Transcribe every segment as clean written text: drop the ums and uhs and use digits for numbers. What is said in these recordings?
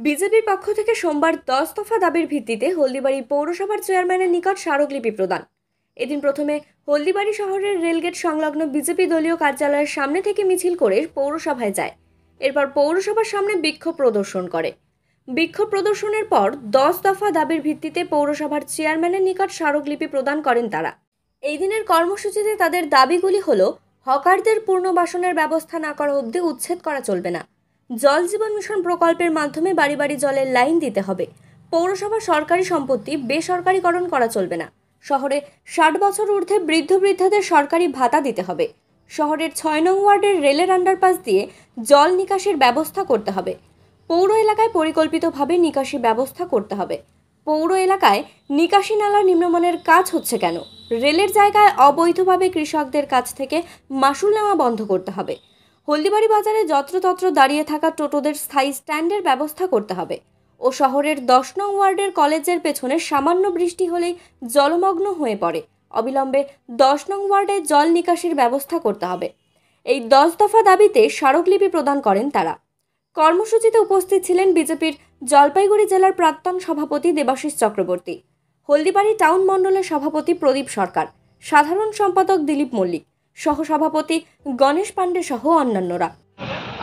বিজেপির পক্ষ থেকে সোমবার 10 দফা দাবির ভিত্তিতে হলদিবাড়ি পৌরসভার চেয়ারম্যানের নিকট স্মারকলিপি প্রদান। এদিন প্রথমে হলদিবাড়ি শহরের রেলগেট সংলগ্ন বিজেপি দলীয় কার্যালয়ের সামনে থেকে মিছিল করে পৌরসভায় যায়। এরপর পৌরসভার সামনে বিক্ষোভ প্রদর্শন করে। বিক্ষোভ প্রদর্শনের পর 10 দফা দাবির ভিত্তিতে পৌরসভার চেয়ারম্যানের নিকট স্মারকলিপি প্রদান করেন তারা। এই দিনের কর্মসূচিতে তাদের দাবিগুলি হলো: হকারদের পুনর্বাসনের ব্যবস্থা না করা অবধি উচ্ছেদ করা চলবে না, জল জীবন মিশন প্রকল্পের মাধ্যমে বাড়ি বাড়ি জলের লাইন দিতে হবে, পৌরসভার সরকারি সম্পত্তি বেসরকারীকরণ করা চলবে না, শহরে 60 বছর ঊর্ধ্বে বৃদ্ধ বৃদ্ধাদের সরকারি ভাতা দিতে হবে, শহরের 6 নং ওয়ার্ডের রেলের আন্ডারপাস দিয়ে জল নিকাশির ব্যবস্থা করতে হবে, পৌর এলাকায় পরিকল্পিতভাবে নিকাশি ব্যবস্থা করতে হবে, পৌর এলাকায় নিকাশি নালার নিম্নমানের কাজ হচ্ছে কেন, রেলের জায়গায় অবৈধভাবে কৃষকদের কাছ থেকে মাসুল নেওয়া বন্ধ করতে হবে, হলদিবাড়ি বাজারে যত্রতত্র দাঁড়িয়ে থাকা টোটোদের স্থায়ী স্ট্যান্ডের ব্যবস্থা করতে হবে ও শহরের 10 নং ওয়ার্ডের কলেজের পেছনে সামান্য বৃষ্টি হলেই জলমগ্ন হয়ে পড়ে, অবিলম্বে 10 নং ওয়ার্ডে জল নিকাশির ব্যবস্থা করতে হবে। এই 10 দফা দাবিতে স্মারকলিপি প্রদান করেন তারা। কর্মসূচিতে উপস্থিত ছিলেন বিজেপির জলপাইগুড়ি জেলার প্রাক্তন সভাপতি দেবাশিস চক্রবর্তী, হলদিবাড়ি টাউন মণ্ডলের সভাপতি প্রদীপ সরকার, সাধারণ সম্পাদক দিলীপ মল্লিক, সহসভাপতি গণেশ পাণ্ডে সহ অন্যান্যরা।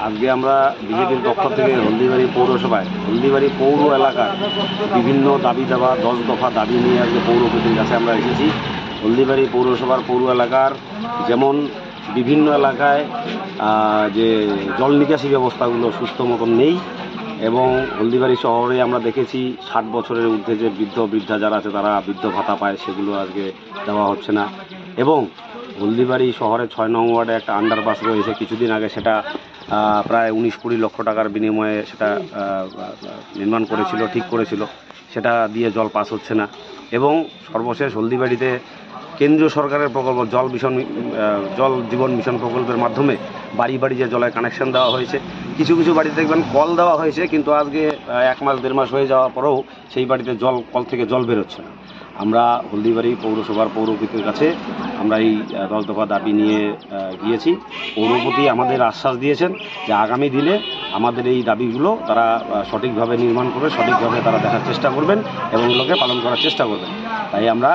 আজকে আমরা বিজেপির পক্ষ থেকে হলদিবাড়ি পৌরসভায় হলদিবাড়ি পৌর এলাকার বিভিন্ন দাবি দেওয়া 10 দফা দাবি নিয়ে আজকে পৌরপতির কাছে আমরা এসেছি। হলদিবাড়ি পৌরসভার পৌর এলাকার যেমন বিভিন্ন এলাকায় যে জল নিকাশি ব্যবস্থাগুলো সুস্থ মতন নেই এবং হলদিবাড়ি শহরে আমরা দেখেছি 60 বছরের ঊর্ধ্বে যে বৃদ্ধ বৃদ্ধা যারা আছে তারা বৃদ্ধ ভাতা পায়, সেগুলো আজকে দেওয়া হচ্ছে না। এবং হলদিবাড়ি শহরে 6 নং ওয়ার্ডে একটা আন্ডারপাস রয়েছে, কিছুদিন আগে সেটা প্রায় 19-20 লক্ষ টাকার বিনিময়ে সেটা নির্মাণ করেছিল, ঠিক করেছিল, সেটা দিয়ে জল পাস হচ্ছে না। এবং সর্বশেষ হলদিবাড়িতে কেন্দ্রীয় সরকারের প্রকল্প জল জীবন মিশন প্রকল্পের মাধ্যমে বাড়ি বাড়ি যে জলের কানেকশন দেওয়া হয়েছে, কিছু কিছু বাড়িতে দেখবেন কল দেওয়া হয়েছে, কিন্তু আজকে 1 মাস 1.5 মাস হয়ে যাওয়ার পরেও সেই বাড়িতে কল থেকে জল বেরোচ্ছে না। আমরা হলদিবাড়ি পৌরসভার পৌরপতির কাছে আমরা এই 10 দফা দাবি নিয়ে গিয়েছি। পৌরপতি আমাদের আশ্বাস দিয়েছেন যে আগামী দিনে আমাদের এই দাবিগুলো তারা সঠিকভাবে নির্মাণ করবে, সঠিকভাবে তারা দেখার চেষ্টা করবেন এবং লোকে পালন করার চেষ্টা করবেন। তাই আমরা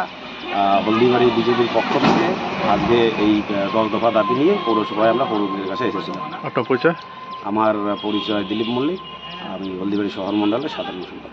হলদিবাড়ি বিজেপির পক্ষ থেকে আজকে এই 10 দফা দাবি নিয়ে পৌরসভায় আমরা পৌরপতির কাছে এসেছিলাম। আপনার পরিচয়? আমার পরিচয় দিলীপ মল্লিক, আমি হলদিবাড়ি শহর মণ্ডলের সাধারণ সম্পাদক।